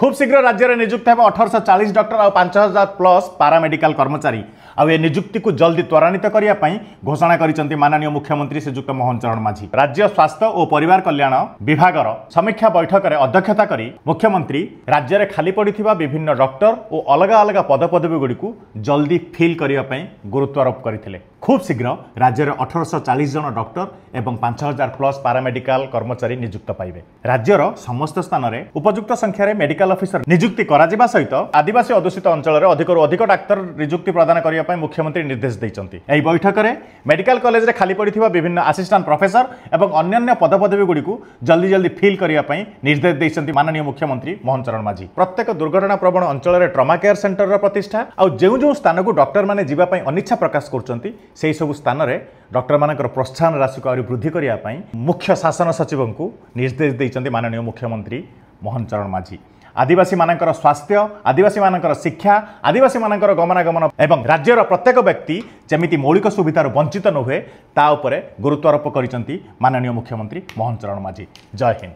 खूब शीघ्र राज्य में नियुक्त हो 1840 डॉक्टर और 5000 प्लस पारामेडिकल कर्मचारी आ नियुक्ति को जल्दी त्वरान्वित करने घोषणा कर माननीय मुख्यमंत्री श्रीजुक्त मोहन चरण माझी। राज्य स्वास्थ्य और परिवार कल्याण विभाग समीक्षा बैठक में अध्यक्षता कर मुख्यमंत्री राज्य में खाली पड़ा विभिन्न डॉक्टर और अलग अलग पदपदवी गुड़ी जल्दी फिल करने गुरुत्वारोप करते। खूब शीघ्र राज्य में 1840 जन डॉक्टर एवं 5000 प्लस पारामेडिकल कर्मचारी नियुक्त पाइबे। राज्यर समस्त स्थान में उपयुक्त संख्यार मेडिकल ऑफिसर नियुक्ति करा सहित आदिवासी अध्युषित अंचल अधिक अधिक डाक्तर नियुक्ति प्रदान करने मुख्यमंत्री निर्देश देइचंती। एही बैठक में मेडिकल कॉलेज रे खाली पड़िथिबा विभिन्न असिस्टेंट प्रोफेसर एवं अन्य पदपदवी गुड़ी जल्दी जल्दी फिल करने निर्देश देइचंती माननीय मुख्यमंत्री मोहन चरण माझी। प्रत्येक दुर्घटना प्रवण अंचल में ट्रमा केयर सेंटर प्रतिष्ठा और जो स्थान को डॉक्टर माने जीवाई अनिच्छा प्रकाश करछंती से सब स्थान में डॉक्टर मानकर प्रोत्साहन राशि को आहुरी वृद्धि करने मुख्य शासन सचिव को निर्देश देइचंती माननीय मुख्यमंत्री मोहन चरण माझी। आदिवासी मानकर स्वास्थ्य, आदिवासी मानकर शिक्षा, आदिवासी मानकर गमनागमन एवं राज्यर प्रत्येक व्यक्ति जमिति मौलिक सुविधार वंचित न हुए ता उपरे गुरुत्वारोप करिसंती माननीय मुख्यमंत्री मोहन चरण माझी। जय हिंद।